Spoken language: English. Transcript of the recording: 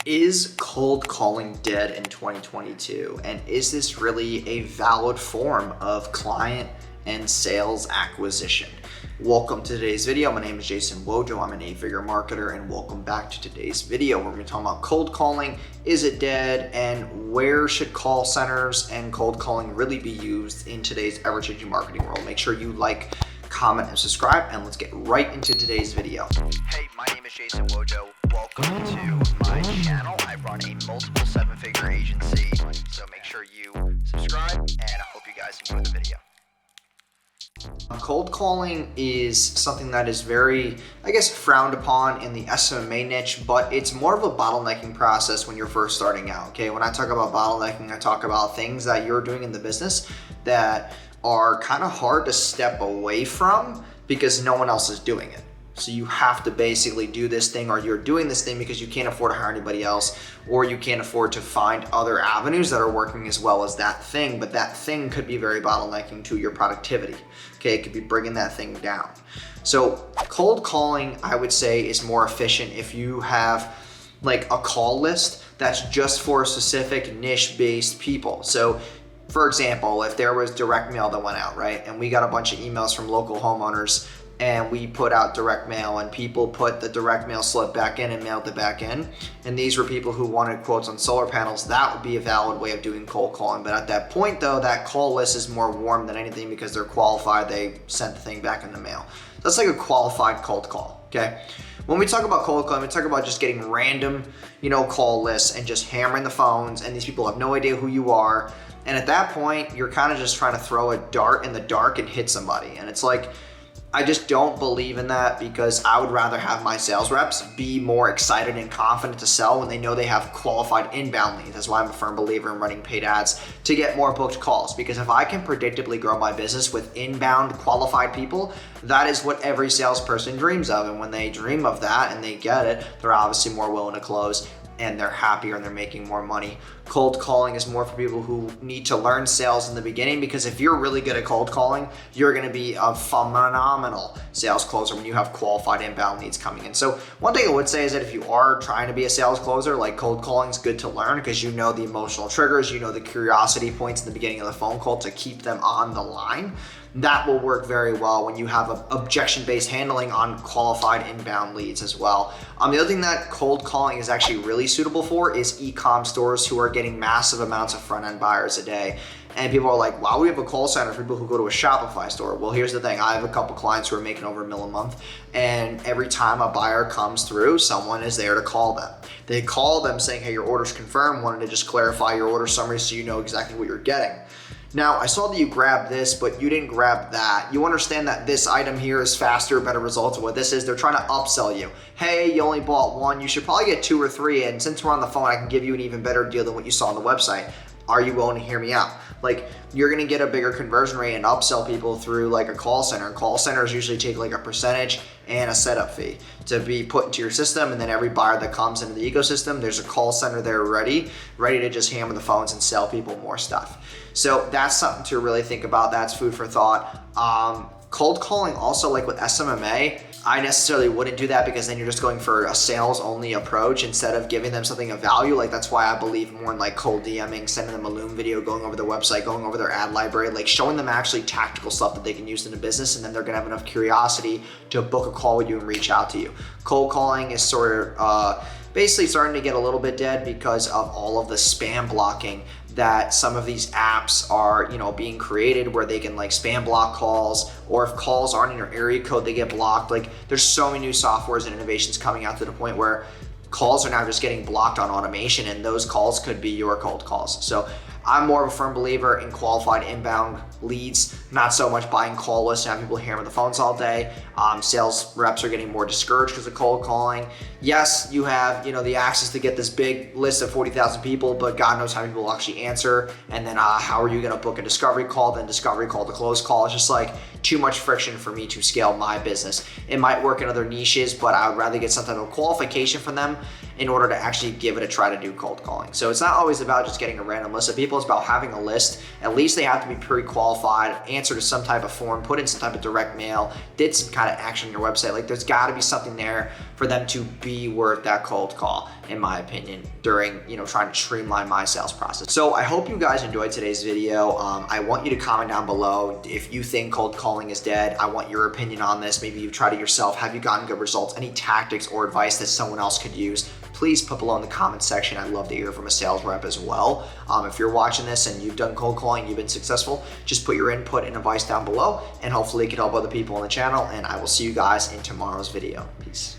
Is cold calling dead in 2022? And is this really a valid form of client and sales acquisition? Welcome to today's video. My name is Jason Wojo. I'm an 8-figure marketer, and welcome back to today's video. We're going to talk about cold calling. Is it dead? And where should call centers and cold calling really be used in today's ever-changing marketing world? Make sure you like, comment, and subscribe, and let's get right into today's video. Hey, my name is Jason Wojo. Welcome to my channel. I run a multiple 7-figure agency, so make sure you subscribe, and I hope you guys enjoy the video. Cold calling is something that is very, frowned upon in the SMA niche, but it's more of a bottlenecking process when you're first starting out, okay? When I talk about bottlenecking, I talk about things that you're doing in the business that are kind of hard to step away from because no one else is doing it. So you have to basically do this thing, or you're doing this thing because you can't afford to hire anybody else, or you can't afford to find other avenues that are working as well as that thing, but that thing could be very bottlenecking to your productivity. Okay, it could be bringing that thing down. So cold calling, I would say, is more efficient if you have like a call list that's just for specific niche-based people. So for example, if there was direct mail that went out, right, and we got a bunch of emails from local homeowners, and we put out direct mail, and people put the direct mail slip back in and mailed it back in, and these were people who wanted quotes on solar panels, that would be a valid way of doing cold calling. But at that point though, that call list is more warm than anything because they're qualified, they sent the thing back in the mail. That's like a qualified cold call, okay? When we talk about cold calling, we talk about just getting random, call lists and just hammering the phones, and these people have no idea who you are. And at that point, you're kind of just trying to throw a dart in the dark and hit somebody. And it's like, I just don't believe in that, because I would rather have my sales reps be more excited and confident to sell when they know they have qualified inbound leads. That's why I'm a firm believer in running paid ads to get more booked calls, because if I can predictably grow my business with inbound qualified people, that is what every salesperson dreams of. And when they dream of that and they get it, they're obviously more willing to close, and they're happier and they're making more money. Cold calling is more for people who need to learn sales in the beginning, because if you're really good at cold calling, you're gonna be a phenomenal sales closer when you have qualified inbound leads coming in. So one thing I would say is that if you are trying to be a sales closer, like, cold calling is good to learn, because you know the emotional triggers, you know the curiosity points in the beginning of the phone call to keep them on the line. That will work very well when you have an objection-based handling on qualified inbound leads as well. The other thing that cold calling is actually really suitable for is e-com stores who are getting massive amounts of front-end buyers a day. And people are like, wow, we have a call center for people who go to a Shopify store. Well, here's the thing. I have a couple clients who are making over $1 million a month, and every time a buyer comes through, someone is there to call them. They call them saying, hey, your order's confirmed. Wanted to just clarify your order summary so you know exactly what you're getting. Now, I saw that you grabbed this, but you didn't grab that. You understand that this item here is faster, better results. What this is, they're trying to upsell you. Hey, you only bought one, you should probably get 2 or 3, and since we're on the phone, I can give you an even better deal than what you saw on the website. Are you willing to hear me out? Like, you're gonna get a bigger conversion rate and upsell people through like a call center. Call centers usually take like a percentage and a setup fee to be put into your system, and then every buyer that comes into the ecosystem, there's a call center there ready to just hammer the phones and sell people more stuff. So that's something to really think about. That's food for thought. Cold calling also, like with SMMA, I necessarily wouldn't do that, because then you're just going for a sales only approach instead of giving them something of value. Like, that's why I believe more in like cold DMing, sending them a Loom video, going over their website, going over their ad library, like showing them actually tactical stuff that they can use in the business, and then they're gonna have enough curiosity to book a call with you and reach out to you. Cold calling is sort of basically starting to get a little bit dead because of all of the spam blocking that some of these apps are, being created, where they can like spam block calls, or if calls aren't in your area code, they get blocked. Like, there's so many new softwares and innovations coming out to the point where calls are now just getting blocked on automation, and those calls could be your cold calls. So I'm more of a firm believer in qualified inbound leads, not so much buying call lists and having people hammer the phones all day. Sales reps are getting more discouraged because of cold calling. Yes, you have the access to get this big list of 40,000 people, but God knows how many people will actually answer. And then how are you going to book a discovery call, then discovery call to close call? It's just like too much friction for me to scale my business. It might work in other niches, but I would rather get some type of qualification from them in order to actually give it a try to do cold calling. So it's not always about just getting a random list of people, it's about having a list. At least they have to be pre-qualified, answer to some type of form, put in some type of direct mail, did some kind of action on your website. Like there's gotta be something there for them to be worth that cold call, in my opinion, during, trying to streamline my sales process. So I hope you guys enjoyed today's video. I want you to comment down below if you think cold calling is dead. I want your opinion on this. Maybe you've tried it yourself. Have you gotten good results? Any tactics or advice that someone else could use? Please put below in the comment section. I'd love to hear from a sales rep as well. If you're watching this and you've done cold calling, you've been successful, just put your input and advice down below, and hopefully it can help other people on the channel. And I will see you guys in tomorrow's video. Peace.